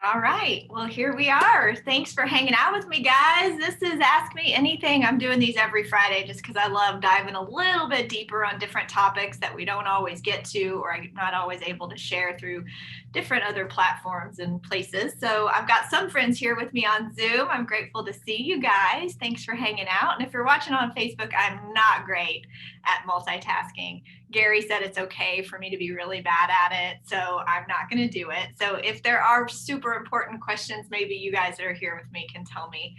All right. Well, here we are. Thanks for hanging out with me, guys. This is Ask Me Anything. I'm doing these every Friday just because I love diving a little bit deeper on different topics that we don't always get to or I'm not always able to share through different other platforms and places. So I've got some friends here with me on Zoom. I'm grateful to see you guys. Thanks for hanging out. And if you're watching on Facebook, I'm not great at multitasking. Gary said it's okay for me to be really bad at it, so I'm not going to do it. So if there are super important questions, maybe you guys that are here with me can tell me.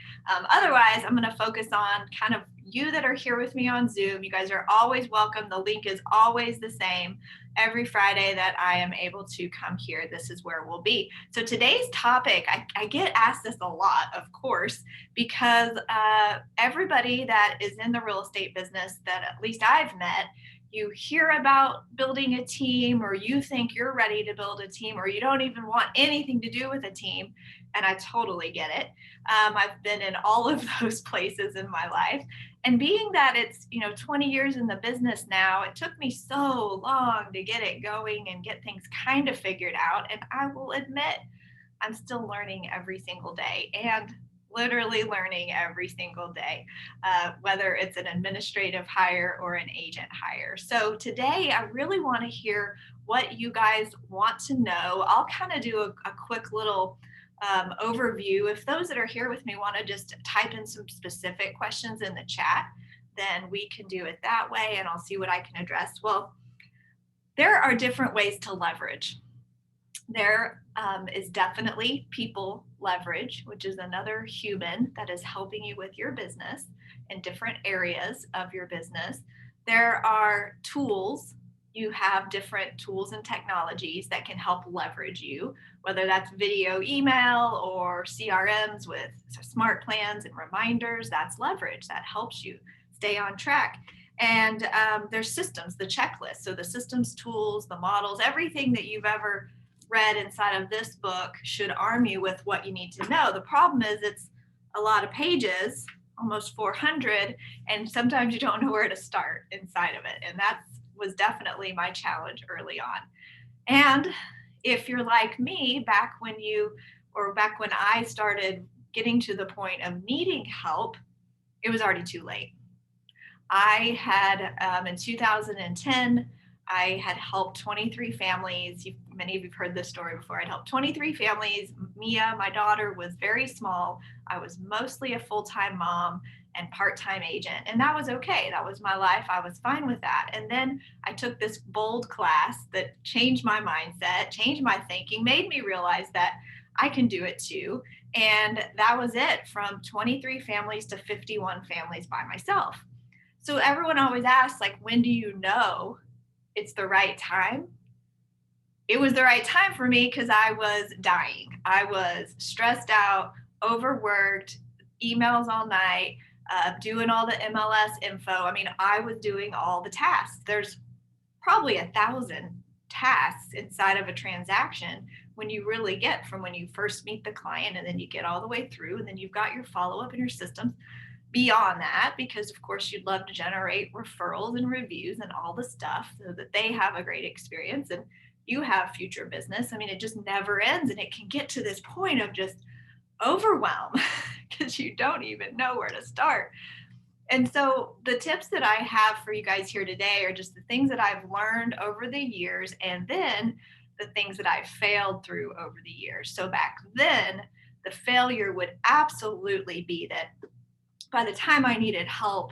Otherwise, I'm going to focus on kind of you that are here with me on Zoom. You guys are always welcome. The link is always the same. Every Friday that I am able to come here, this is where we'll be. So today's topic, I get asked this a lot, of course, because everybody that is in the real estate business that at least I've met, you hear about building a team, or you think you're ready to build a team, or you don't even want anything to do with a team. And I totally get it. I've been in all of those places in my life. And being that it's, 20 years in the business now, it took me so long to get it going and get things kind of figured out. And I will admit, I'm still learning every single day and literally learning every single day, whether it's an administrative hire or an agent hire. So today, I really want to hear what you guys want to know. I'll kind of do a quick little overview. If those that are here with me want to just type in some specific questions in the chat, then we can do it that way and I'll see what I can address. Well, there are different ways to leverage. There is definitely people leverage, which is another human that is helping you with your business in different areas of your business. There are tools. You have different tools and technologies that can help leverage you, whether that's video, email, or CRMs with smart plans and reminders. That's leverage. That helps you stay on track. And there's systems, the checklist. So the systems, tools, the models, everything that you've ever read inside of this book should arm you with what you need to know. The problem is it's a lot of pages, almost 400, and sometimes you don't know where to start inside of it. And that was definitely my challenge early on. And if you're like me, back when I started getting to the point of needing help, it was already too late. I had, in 2010, I had helped 23 families. Many of you have heard this story before. I'd helped 23 families. Mia, my daughter, was very small. I was mostly a full-time mom and part-time agent, and that was okay. That was my life. I was fine with that. And then I took this bold class that changed my mindset, changed my thinking, made me realize that I can do it too. And that was it, from 23 families to 51 families by myself. So everyone always asks, like, when do you know it's the right time? It was the right time for me because I was dying. I was stressed out, overworked, emails all night, doing all the MLS info. I mean, I was doing all the tasks. There's probably 1,000 tasks inside of a transaction when you really get from when you first meet the client and then you get all the way through and then you've got your follow-up and your systems. Beyond that, because of course you'd love to generate referrals and reviews and all the stuff so that they have a great experience and you have future business. I mean, it just never ends, and it can get to this point of just overwhelm because you don't even know where to start. And so the tips that I have for you guys here today are just the things that I've learned over the years, and then the things that I've failed through over the years. So back then, the failure would absolutely be that by the time I needed help,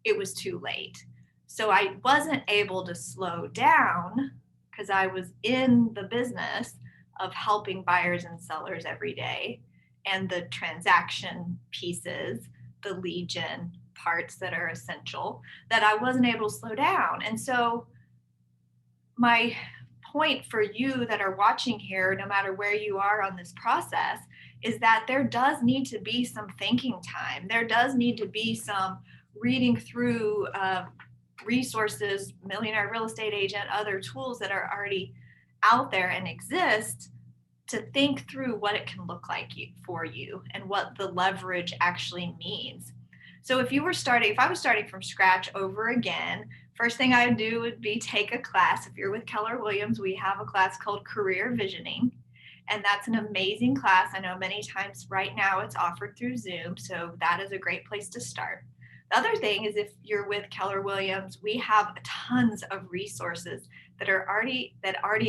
it was too late. So I wasn't able to slow down because I was in the business of helping buyers and sellers every day, and the transaction pieces, the lead gen parts that are essential, that I wasn't able to slow down. And so my point for you that are watching here, no matter where you are on this process, is that there does need to be some thinking time. There does need to be some reading through resources, Millionaire Real Estate Agent, other tools that are already out there and exist, to think through what it can look like for you and what the leverage actually means. So if I was starting from scratch over again, first thing I would do would be take a class. If you're with Keller Williams, we have a class called Career Visioning. And that's an amazing class. I know many times right now it's offered through Zoom, so that is a great place to start. The other thing is if you're with Keller Williams, we have tons of resources that already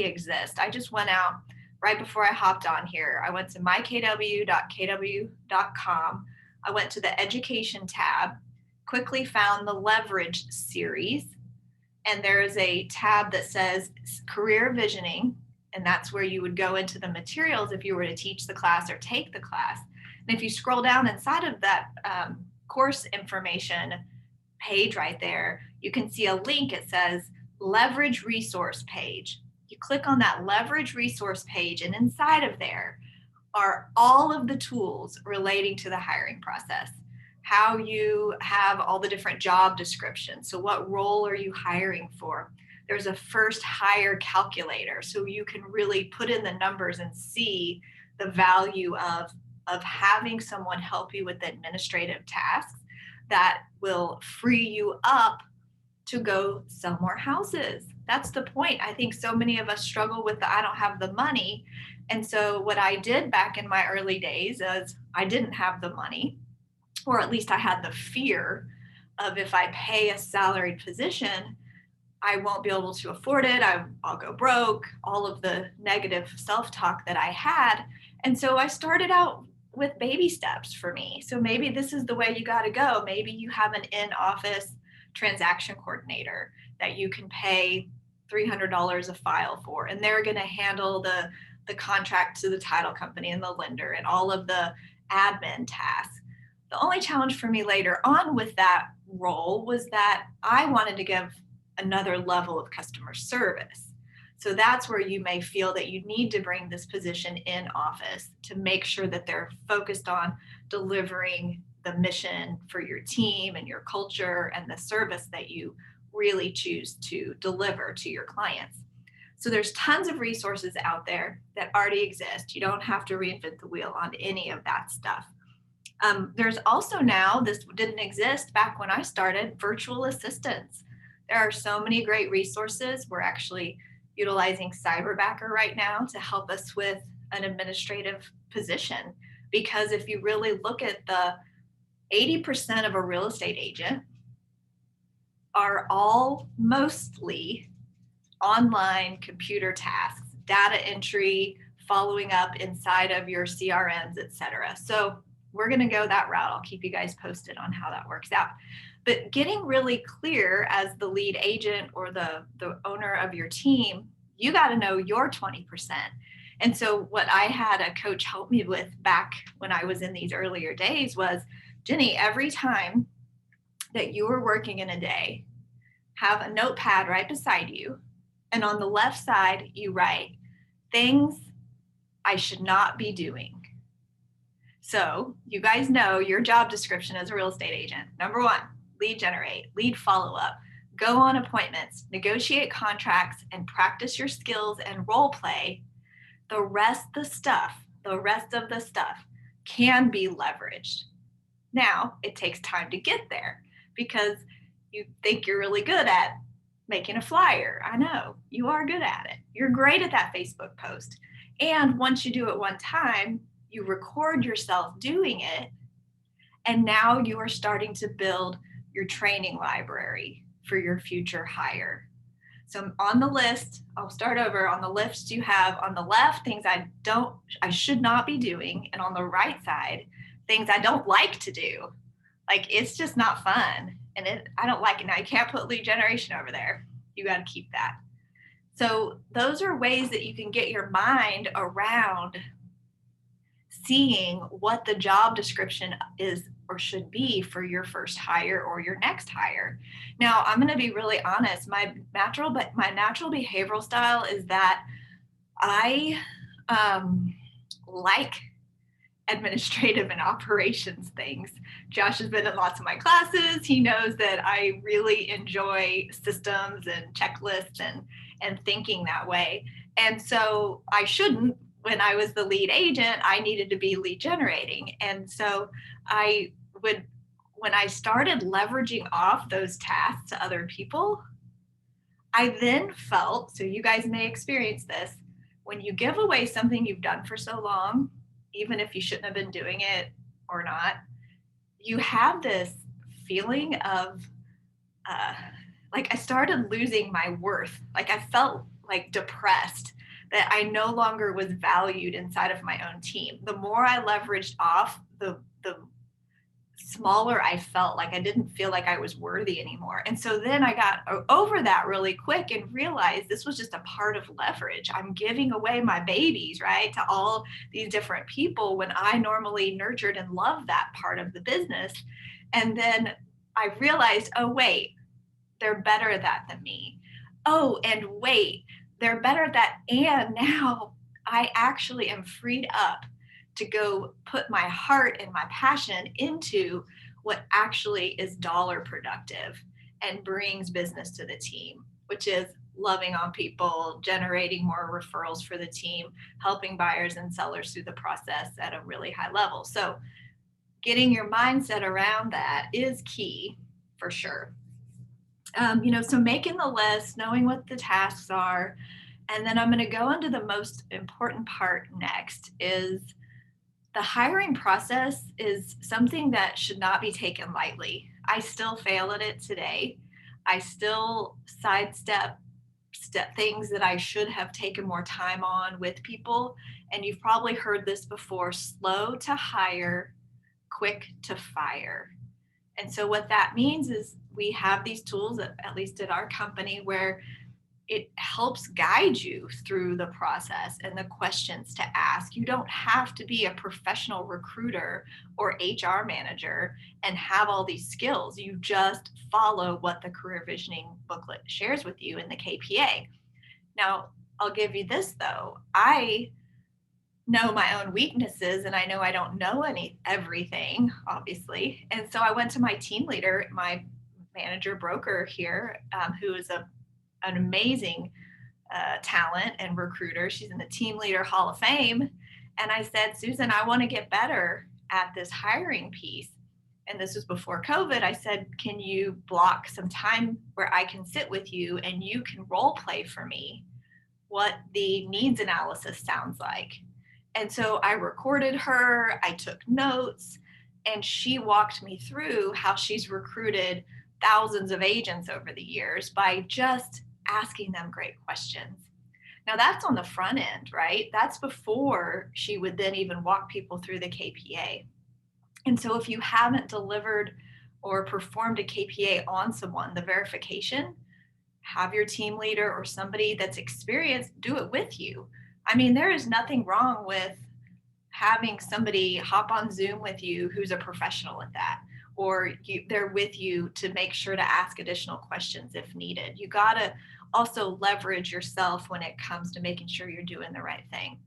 exist. I just went out right before I hopped on here. I went to mykw.kw.com. I went to the education tab, quickly found the leverage series, and there is a tab that says career visioning, and that's where you would go into the materials if you were to teach the class or take the class. And if you scroll down inside of that course information page right there, you can see a link. It says leverage resource page. You click on that leverage resource page, and inside of there are all of the tools relating to the hiring process. How you have all the different job descriptions. So what role are you hiring for? There's a first hire calculator, so you can really put in the numbers and see the value of having someone help you with administrative tasks that will free you up to go sell more houses. That's the point. I think so many of us struggle with I don't have the money. And so what I did back in my early days is I didn't have the money, or at least I had the fear of if I pay a salaried position, I won't be able to afford it. I'll go broke, all of the negative self-talk that I had. And so I started out with baby steps for me. So maybe this is the way you got to go. Maybe you have an in-office transaction coordinator that you can pay $300 a file for, and they're going to handle the contract to the title company and the lender and all of the admin tasks. The only challenge for me later on with that role was that I wanted to give another level of customer service. So that's where you may feel that you need to bring this position in office to make sure that they're focused on delivering the mission for your team and your culture and the service that you really choose to deliver to your clients. So there's tons of resources out there that already exist. You don't have to reinvent the wheel on any of that stuff. There's also now, this didn't exist back when I started, virtual assistants. There are so many great resources. We're actually utilizing Cyberbacker right now to help us with an administrative position. Because if you really look at the 80% of a real estate agent are all mostly online computer tasks, data entry, following up inside of your CRMs, et cetera. So we're going to go that route. I'll keep you guys posted on how that works out. But getting really clear as the lead agent or the owner of your team, you got to know your 20%. And so what I had a coach help me with back when I was in these earlier days was, Jennie, every time that you are working in a day, have a notepad right beside you. And on the left side, you write things I should not be doing. So you guys know your job description as a real estate agent. Number one, lead generate, lead follow up, go on appointments, negotiate contracts, and practice your skills and role play. The rest of the stuff can be leveraged. Now, it takes time to get there because you think you're really good at making a flyer. I know you are good at it. You're great at that Facebook post. And once you do it one time, you record yourself doing it. And now you are starting to build your training library for your future hire. So on the list, I'll start over. On the list you have on the left, things I should not be doing. And on the right side, things I don't like to do. Like, it's just not fun. And I don't like it. Now you can't put lead generation over there. You got to keep that. So those are ways that you can get your mind around seeing what the job description is or should be for your first hire or your next hire. Now, I'm going to be really honest. My natural behavioral style is that I like administrative and operations things. Josh has been in lots of my classes. He knows that I really enjoy systems and checklists and thinking that way. And so I shouldn't. When I was the lead agent, I needed to be lead generating. And so when I started leveraging off those tasks to other people, I then felt, so you guys may experience this, when you give away something you've done for so long, even if you shouldn't have been doing it or not, you have this feeling of uh, like I started losing my worth. Like I felt like depressed that I no longer was valued inside of my own team. The more I leveraged off, the smaller I felt. Like I didn't feel like I was worthy anymore. And so then I got over that really quick and realized this was just a part of leverage. I'm giving away my babies, right, to all these different people when I normally nurtured and loved that part of the business. And then I realized, oh, wait, they're better at that than me. Oh, and wait, they're better at that. And now I actually am freed up to go put my heart and my passion into what actually is dollar productive and brings business to the team, which is loving on people, generating more referrals for the team, helping buyers and sellers through the process at a really high level. So getting your mindset around that is key for sure. So making the list, knowing what the tasks are, and then I'm going to go into the most important part next is the hiring process is something that should not be taken lightly. I still fail at it today. I still sidestep things that I should have taken more time on with people. And you've probably heard this before, slow to hire, quick to fire. And so what that means is we have these tools, at least at our company, where it helps guide you through the process and the questions to ask. You don't have to be a professional recruiter or HR manager and have all these skills. You just follow what the career visioning booklet shares with you in the KPA. Now, I'll give you this though. I know my own weaknesses and I know I don't know everything, obviously. And so I went to my team leader, my manager broker here, who is an amazing talent and recruiter. She's in the Team Leader Hall of Fame. And I said, Susan, I want to get better at this hiring piece. And this was before COVID. I said, can you block some time where I can sit with you and you can role play for me what the needs analysis sounds like? And so I recorded her, I took notes, and she walked me through how she's recruited thousands of agents over the years by just asking them great questions. Now that's on the front end, right? That's before she would then even walk people through the KPA. And so if you haven't delivered or performed a KPA on someone, the verification, have your team leader or somebody that's experienced do it with you. I mean, there is nothing wrong with having somebody hop on Zoom with you who's a professional at that, or they're with you to make sure to ask additional questions if needed. You got to also leverage yourself when it comes to making sure you're doing the right thing.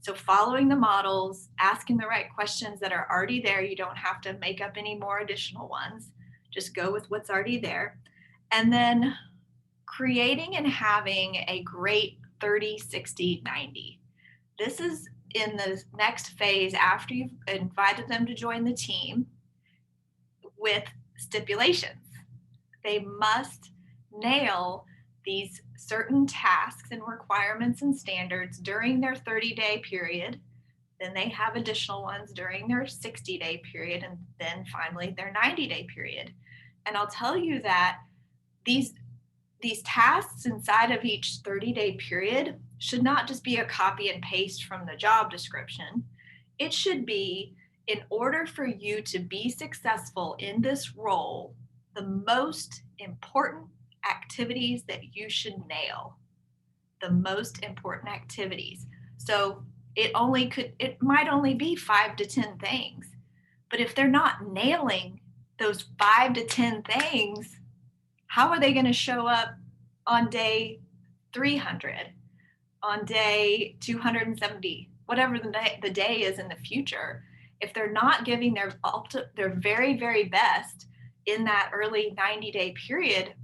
So following the models, asking the right questions that are already there. You don't have to make up any more additional ones. Just go with what's already there. And then creating and having a great 30, 60, 90. This is in the next phase after you've invited them to join the team with stipulations. They must nail these certain tasks and requirements and standards during their 30-day period. Then they have additional ones during their 60-day period, and then finally their 90-day period. And I'll tell you that these tasks inside of each 30-day period should not just be a copy and paste from the job description. It should be, in order for you to be successful in this role, the most important activities that you should nail. The most important activities. So it might only be 5 to 10 things. But if they're not nailing those 5 to 10 things, how are they going to show up on day 300, on day 270, whatever the day is in the future? If they're not giving their very, very best in that early 90-day period,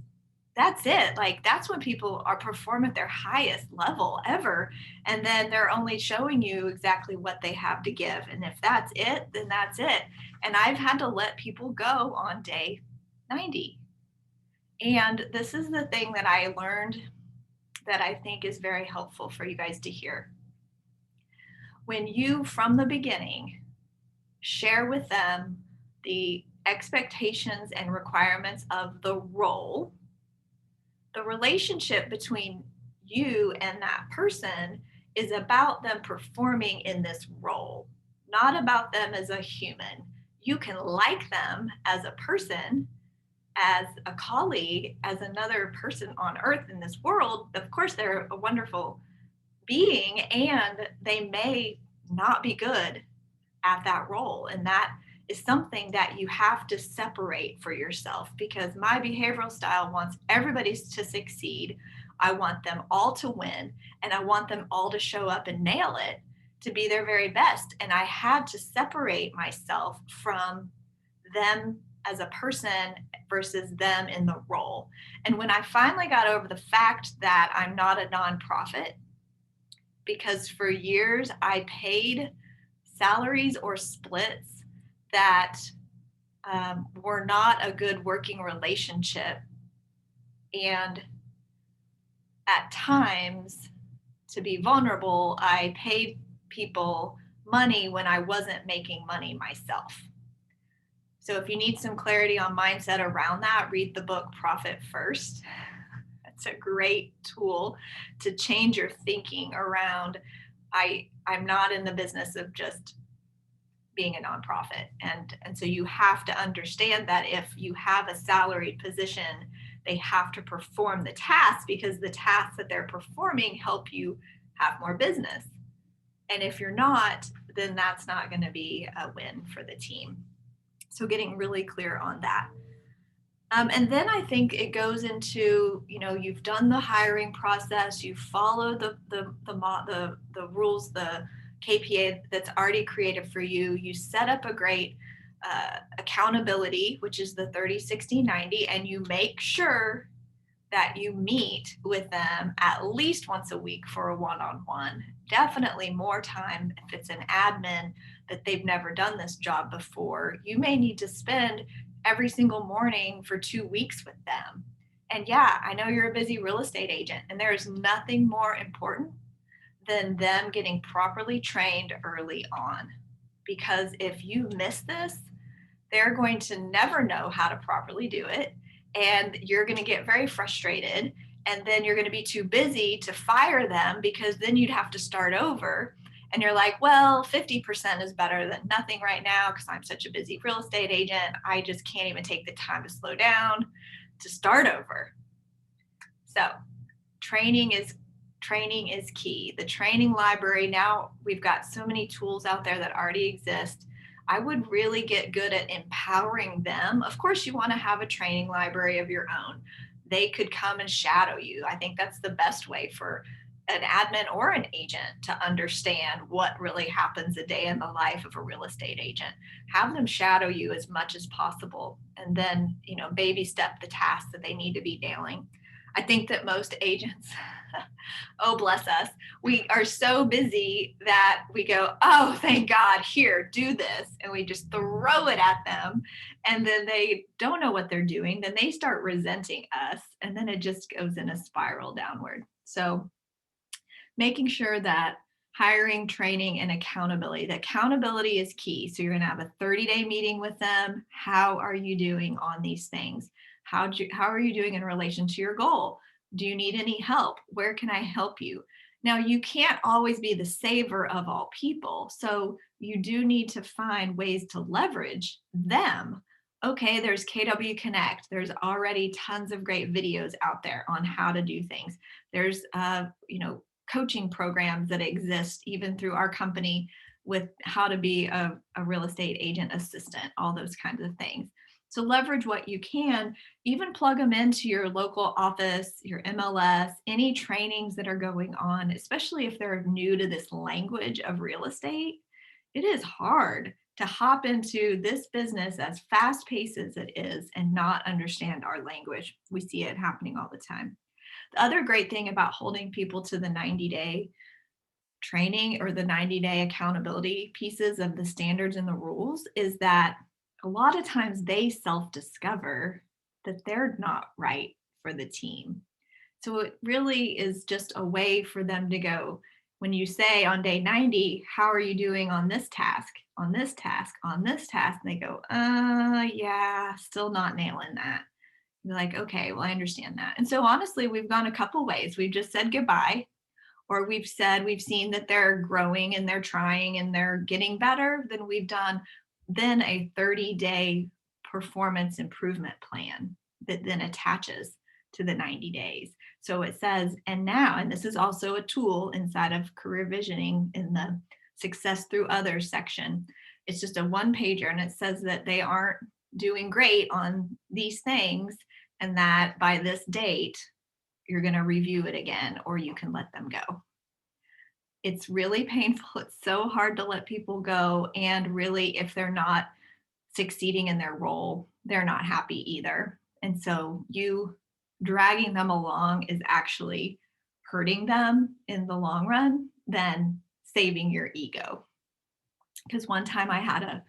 that's it. Like that's when people are performing at their highest level ever. And then they're only showing you exactly what they have to give. And if that's it, then that's it. And I've had to let people go on day 90. And this is the thing that I learned that I think is very helpful for you guys to hear. When you, from the beginning, share with them the expectations and requirements of the role, the relationship between you and that person is about them performing in this role, not about them as a human. You can like them as a person, as a colleague, as another person on earth in this world. Of course, they're a wonderful being and they may not be good at that role. And that is something that you have to separate for yourself, because my behavioral style wants everybody to succeed. I want them all to win, and I want them all to show up and nail it, to be their very best. And I had to separate myself from them as a person versus them in the role. And when I finally got over the fact that I'm not a nonprofit, because for years I paid salaries or splits that were not a good working relationship. And at times, to be vulnerable, I paid people money when I wasn't making money myself. So if you need some clarity on mindset around that, read the book Profit First. It's a great tool to change your thinking around I'm not in the business of just being a nonprofit. And so you have to understand that if you have a salaried position, they have to perform the tasks, because the tasks that they're performing help you have more business. And if you're not, then that's not going to be a win for the team. So getting really clear on that. And then I think it goes into, you've done the hiring process, you've followed the rules, the KPA that's already created for you. You set up a great accountability, which is the 30, 60, 90, and you make sure that you meet with them at least once a week for a one-on-one. Definitely more time if it's an admin that they've never done this job before. You may need to spend every single morning for 2 weeks with them. And yeah, I know you're a busy real estate agent, and there is nothing more important than them getting properly trained early on. Because if you miss this, they're going to never know how to properly do it. And you're going to get very frustrated. And then you're going to be too busy to fire them, because then you'd have to start over. And you're like, well, 50% is better than nothing right now because I'm such a busy real estate agent. I just can't even take the time to slow down to start over. So training is key. The training library, now we've got so many tools out there that already exist. I would really get good at empowering them. Of course, you want to have a training library of your own. They could come and shadow you. I think that's the best way for an admin or an agent to understand what really happens a day in the life of a real estate agent. Have them shadow you as much as possible, and then, baby step the tasks that they need to be nailing. I think that most agents, oh, bless us, we are so busy that we go, oh, thank God, here, do this. And we just throw it at them. And then they don't know what they're doing. Then they start resenting us. And then it just goes in a spiral downward. So making sure that hiring, training, and accountability. The accountability is key. So you're going to have a 30-day meeting with them. How are you doing on these things? How are you doing in relation to your goal? Do you need any help? Where can I help you? Now, you can't always be the saver of all people. So you do need to find ways to leverage them. Okay, there's KW Connect. There's already tons of great videos out there on how to do things. There's, coaching programs that exist even through our company with how to be a real estate agent assistant, all those kinds of things. So leverage what you can, even plug them into your local office, your MLS, any trainings that are going on, especially if they're new to this language of real estate. It is hard to hop into this business as fast paced as it is and not understand our language. We see it happening all the time. The other great thing about holding people to the 90-day training or the 90-day accountability pieces of the standards and the rules is that a lot of times they self-discover that they're not right for the team. So it really is just a way for them to go, when you say on day 90, how are you doing on this task, on this task, on this task? And they go, yeah, still not nailing that. You're like, okay, well, I understand that. And so honestly, we've gone a couple ways. We've just said goodbye, or we've seen that they're growing and they're trying and they're getting better. Then we've done then a 30-day performance improvement plan that then attaches to the 90 days. So it says, and now, and this is also a tool inside of career visioning in the success through others section. It's just a one pager, and it says that they aren't doing great on these things, and that by this date, you're going to review it again, or you can let them go. It's really painful. It's so hard to let people go. And really, if they're not succeeding in their role, they're not happy either. And so you dragging them along is actually hurting them in the long run than saving your ego. Because one time I had a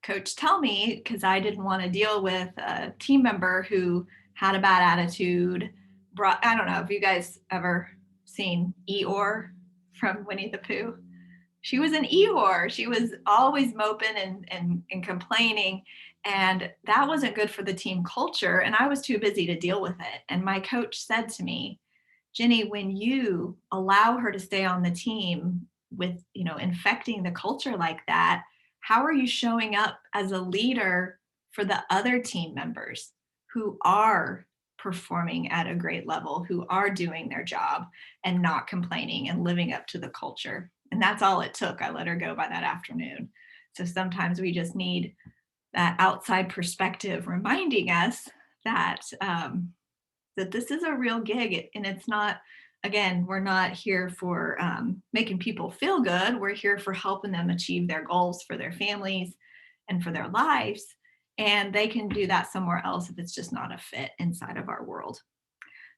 coach tell me, because I didn't want to deal with a team member who had a bad attitude. I don't know if you guys ever seen Eeyore from Winnie the Pooh. She was an Eeyore. She was always moping and complaining. And that wasn't good for the team culture. And I was too busy to deal with it. And my coach said to me, Jennie, when you allow her to stay on the team with, infecting the culture like that, how are you showing up as a leader for the other team members who are performing at a great level, who are doing their job and not complaining and living up to the culture? And that's all it took. I let her go by that afternoon. So sometimes we just need that outside perspective reminding us that that this is a real gig, and it's not, again, we're not here for making people feel good. We're here for helping them achieve their goals for their families and for their lives. And they can do that somewhere else if it's just not a fit inside of our world.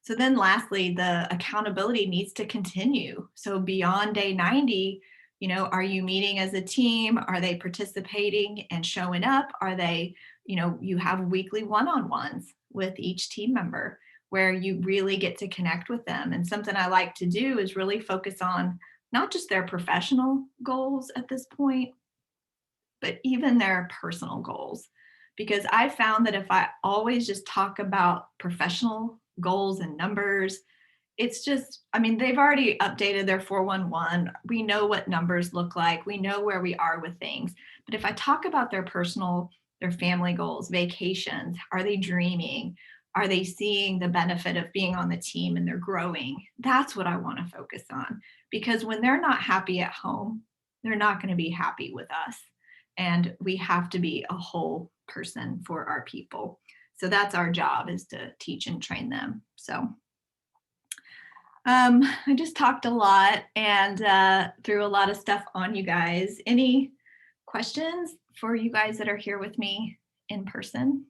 So then lastly, the accountability needs to continue. So beyond day 90, are you meeting as a team? Are they participating and showing up? Are they, you have weekly one-on-ones with each team member where you really get to connect with them. And something I like to do is really focus on not just their professional goals at this point, but even their personal goals. Because I found that if I always just talk about professional goals and numbers, it's just, they've already updated their 411. We know what numbers look like. We know where we are with things. But if I talk about their personal, their family goals, vacations, are they dreaming? Are they seeing the benefit of being on the team and they're growing? That's what I want to focus on. Because when they're not happy at home, they're not going to be happy with us. And we have to be a whole person for our people. So that's our job, is to teach and train them. So I just talked a lot and threw a lot of stuff on you guys. Any questions for you guys that are here with me in person?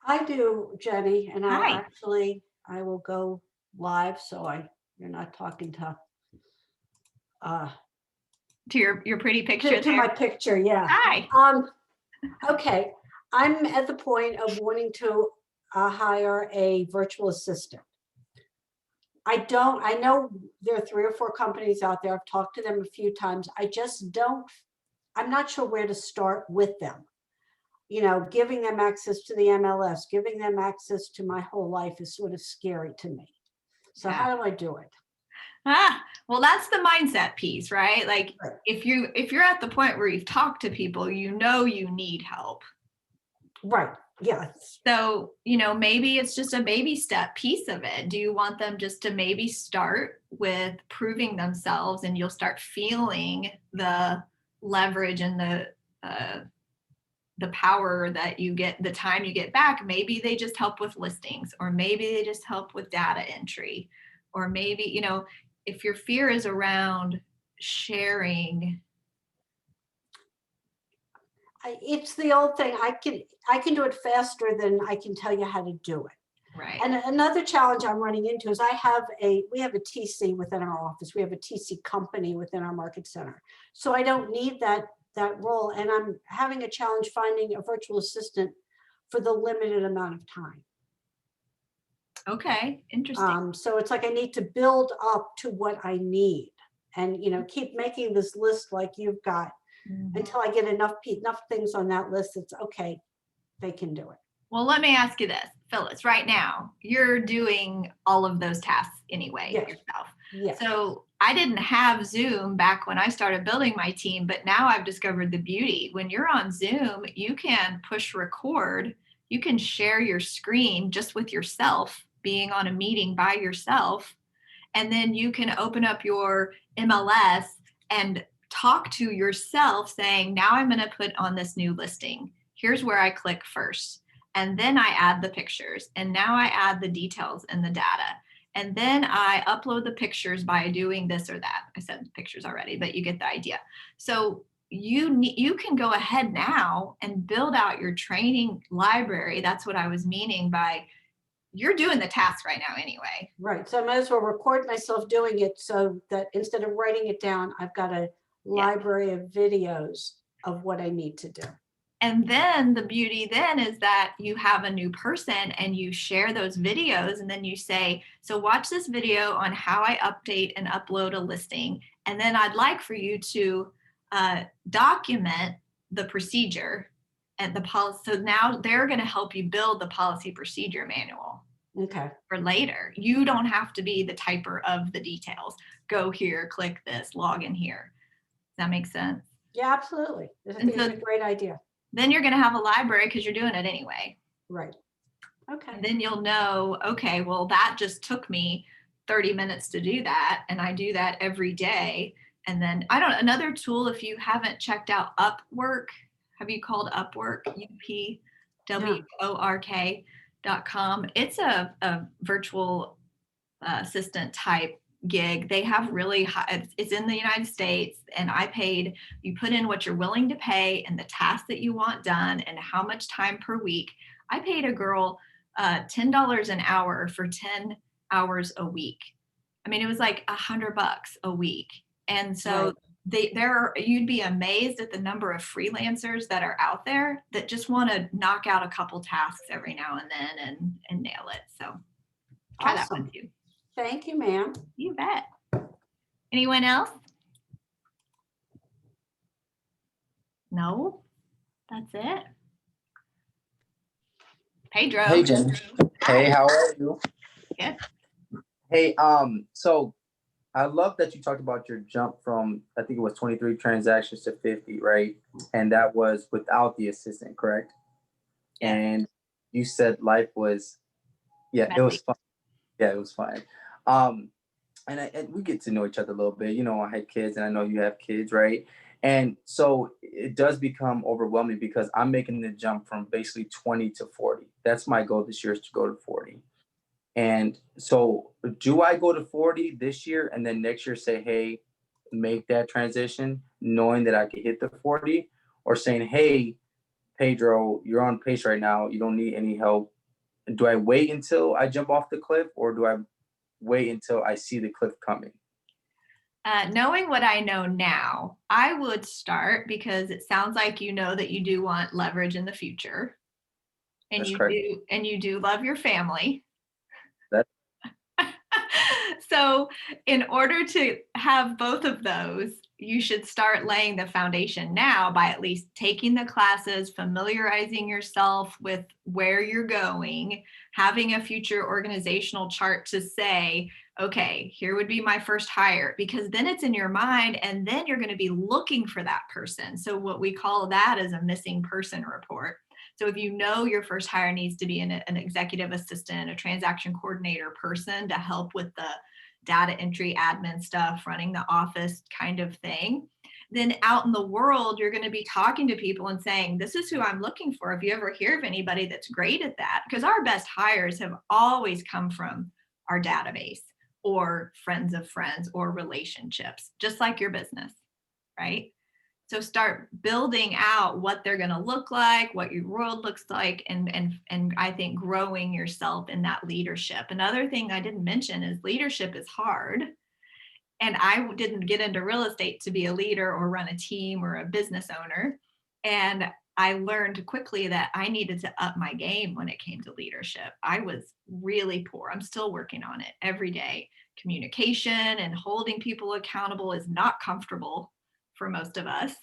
I do, Jennie, and Hi. I will go live, so you're not talking to your pretty picture to my picture. Yeah. Hi. Okay. I'm at the point of wanting to hire a virtual assistant. I know there are 3 or 4 companies out there. I've talked to them a few times. I'm not sure where to start with them. Giving them access to the MLS, giving them access to my whole life is sort of scary to me. So yeah. How do I do it? Well, that's the mindset piece, right? Like right. If you're at the point where you've talked to people, you need help. Right. Yeah. So, maybe it's just a baby step piece of it. Do you want them just to maybe start with proving themselves, and you'll start feeling the leverage and the power that you get, the time you get back? Maybe they just help with listings, or maybe they just help with data entry, or maybe, if your fear is around sharing. It's the old thing. I can do it faster than I can tell you how to do it. Right. And another challenge I'm running into is we have a TC within our office. We have a TC company within our market center. So I don't need that role. And I'm having a challenge finding a virtual assistant for the limited amount of time. Okay, interesting. So it's like I need to build up to what I need and, keep making this list like you've got Mm. until I get enough things on that list. It's okay. They can do it. Well, let me ask you this, Phyllis, right now, you're doing all of those tasks anyway Yes. yourself. Yes. So I didn't have Zoom back when I started building my team, but now I've discovered the beauty. When you're on Zoom, you can push record, you can share your screen just with yourself, being on a meeting by yourself, and then you can open up your MLS and talk to yourself saying, now I'm going to put on this new listing. Here's where I click first. And then I add the pictures. And now I add the details and the data. And then I upload the pictures by doing this or that. I said pictures already, but you get the idea. So you can go ahead now and build out your training library. That's what I was meaning by you're doing the task right now anyway. Right. So I might as well record myself doing it so that instead of writing it down, I've got a Yeah. library of videos of what I need to do. And then the beauty then is that you have a new person and you share those videos and then you say, so watch this video on how I update and upload a listing. And then I'd like for you to document the procedure and the policy. So now they're going to help you build the policy procedure manual. Okay. For later. You don't have to be the typer of the details. Go here, click this, log in here. Does that make sense? Yeah, absolutely. I think it's a great idea. Then you're going to have a library because you're doing it anyway. Right. Okay. And then you'll know, okay, well, that just took me 30 minutes to do that. And I do that every day. And then another tool, if you haven't checked out Upwork, have you called Upwork? UPWORK.com. It's a virtual assistant type gig. They have really high, it's in the United States, and you put in what you're willing to pay and the task that you want done and how much time per week. I paid a girl $10 an hour for 10 hours a week. I mean, it was like $100 a week. And so you'd be amazed at the number of freelancers that are out there that just want to knock out a couple tasks every now and then and nail it. So try that one too. Thank you, ma'am. You bet. Anyone else? No, that's it. Pedro. Hey, Jennie. Hey, how are you? Good. Hey, so I love that you talked about your jump from, I think it was 23 transactions to 50, right? And that was without the assistant, correct? Yeah. And you said life was, Messy. It was fun. Yeah, it was fun. And we get to know each other a little bit. I had kids and I know you have kids, right? And so it does become overwhelming because I'm making the jump from basically 20 to 40. That's my goal this year, is to go to 40. And so do I go to 40 this year and then next year say, hey, make that transition knowing that I could hit the 40, or saying, hey, Pedro, you're on pace right now. You don't need any help. Do I wait until I jump off the cliff, or do I wait until I see the cliff coming? Knowing what I know now, I would start, because it sounds like you know that you do want leverage in the future, and That's correct. you do love your family. That So in order to have both of those, you should start laying the foundation now by at least taking the classes, familiarizing yourself with where you're going, having a future organizational chart to say, okay, here would be my first hire, because then it's in your mind and then you're going to be looking for that person. So what we call that is a missing person report. So if you know your first hire needs to be an executive assistant, a transaction coordinator person to help with the data entry, admin stuff, running the office kind of thing, then out in the world, you're going to be talking to people and saying, this is who I'm looking for. If you ever hear of anybody that's great at that, because our best hires have always come from our database or friends of friends or relationships, just like your business, right? So start building out what they're going to look like, what your world looks like, and I think growing yourself in that leadership. Another thing I didn't mention is leadership is hard. And I didn't get into real estate to be a leader or run a team or a business owner. And I learned quickly that I needed to up my game when it came to leadership. I was really poor. I'm still working on it every day. Communication and holding people accountable is not comfortable for most of us.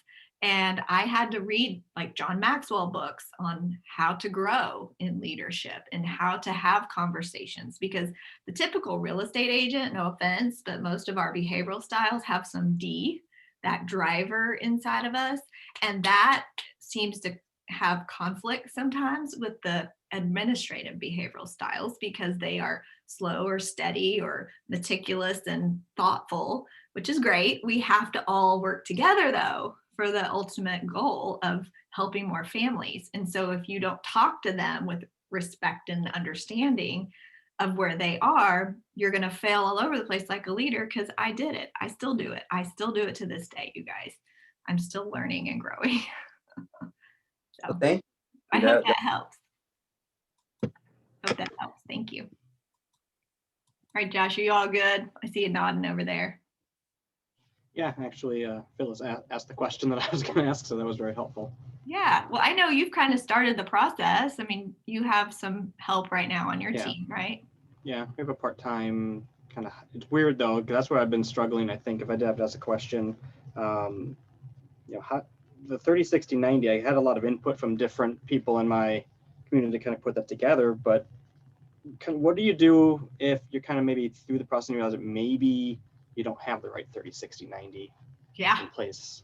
And I had to read like John Maxwell books on how to grow in leadership and how to have conversations, because the typical real estate agent, no offense, but most of our behavioral styles have some D, that driver inside of us. And that seems to have conflict sometimes with the administrative behavioral styles because they are slow or steady or meticulous and thoughtful, which is great. We have to all work together though for the ultimate goal of helping more families. And so if you don't talk to them with respect and understanding of where they are, you're going to fail all over the place like a leader, because I did it. I still do it. I still do it to this day, you guys. I'm still learning and growing. So Well, thank I you. hope that helps. Hope that helps. Thank you. All right, Josh, are you all good? I see you nodding over there. Yeah, actually, Phyllis asked the question that I was going to ask, so that was very helpful. Yeah, well, I know you've kind of started the process. I mean, you have some help right now on your Yeah. team, right? Yeah, we have a part-time kind of, it's weird though, 'cause that's where I've been struggling, I think, if I did have to ask a question. How the 30, 60, 90, I had a lot of input from different people in my community to kind of put that together, but what do you do if you're kind of maybe through the process and you realize that maybe you don't have the right 30, 60, 90 Yeah. in place?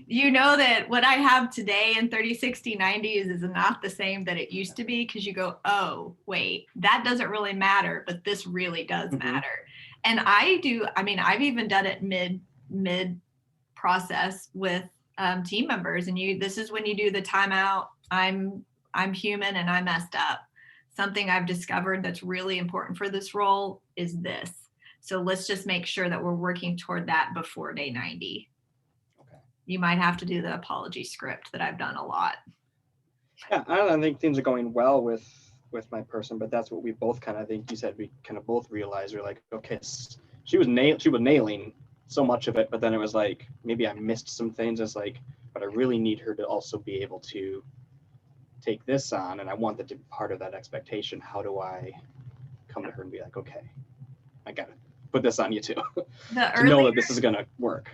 You know that what I have today in 30, 60, 90 is not the same that it used to be, because you go, oh, wait, that doesn't really matter, but this really does matter. And I've even done it mid process with team members, and this is when you do the timeout. I'm human and I messed up. Something I've discovered that's really important for this role is this. So let's just make sure that we're working toward that before day 90. Okay. You might have to do the apology script that I've done a lot. Yeah, I don't think things are going well with my person, but that's what we both kind of, I think you said, we kind of both realized. We're like, okay, she was nailing so much of it, but then it was like, maybe I missed some things. It's like, but I really need her to also be able to take this on, and I want that to be part of that expectation. How do I come to her and be like, okay, I gotta put this on you too, to know that this is gonna work.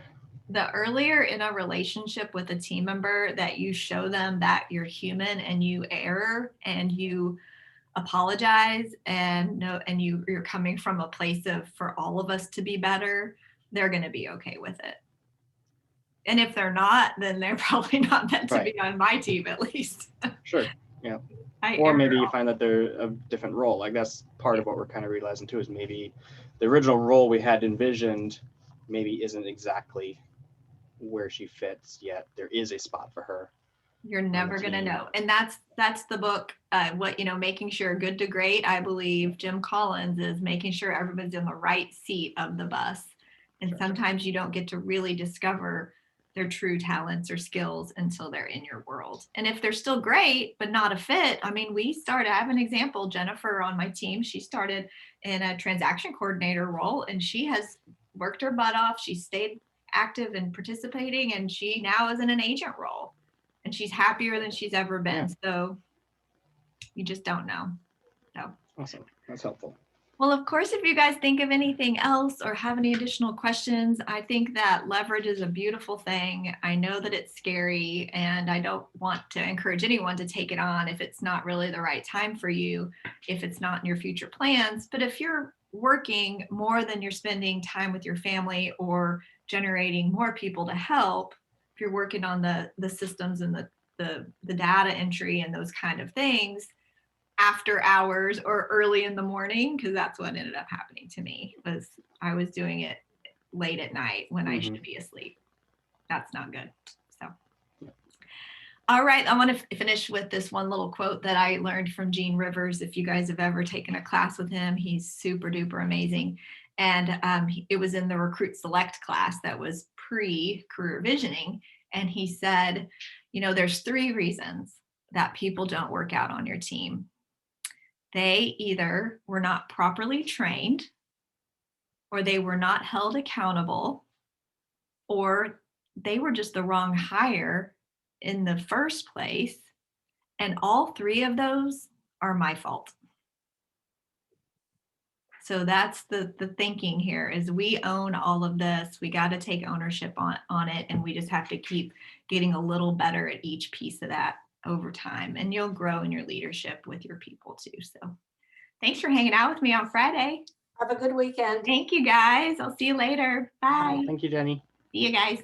The earlier in a relationship with a team member that you show them that you're human and you err and you apologize and you're coming from a place of, for all of us to be better, they're going to be okay with it. And if they're not, then they're probably not meant to be on my team, at least. Sure. Yeah. Or maybe you find that they're a different role. Like that's part of what we're kind of realizing too, is maybe the original role we had envisioned maybe isn't exactly where she fits yet. There is a spot for her. You're never going to know. And that's the book, Making Sure Good to Great. I believe Jim Collins is making sure everybody's in the right seat of the bus. And sometimes you don't get to really discover their true talents or skills until they're in your world. And if they're still great, but not a fit, I have an example, Jennifer on my team, she started in a transaction coordinator role and she has worked her butt off. She stayed active and participating, and she now is in an agent role. And she's happier than she's ever been. Yeah. So you just don't know. So awesome. That's helpful. Well, of course, if you guys think of anything else or have any additional questions, I think that leverage is a beautiful thing. I know that it's scary, and I don't want to encourage anyone to take it on if it's not really the right time for you, if it's not in your future plans. But if you're working more than you're spending time with your family or generating more people to help, if you're working on the systems and the data entry and those kind of things after hours or early in the morning, because that's what ended up happening to me, was I was doing it late at night when I should be asleep. That's not good. So, all right, I want to finish with this one little quote that I learned from Gene Rivers. If you guys have ever taken a class with him, he's super duper amazing. And it was in the Recruit Select class that was pre-career visioning. And he said, there's 3 reasons that people don't work out on your team. They either were not properly trained, or they were not held accountable, or they were just the wrong hire in the first place. And all 3 of those are my fault. So that's the thinking here is we own all of this. We got to take ownership on it. And we just have to keep getting a little better at each piece of that over time. And you'll grow in your leadership with your people too. So thanks for hanging out with me on Friday. Have a good weekend. Thank you guys. I'll see you later. Bye. Thank you, Jenny. See you guys.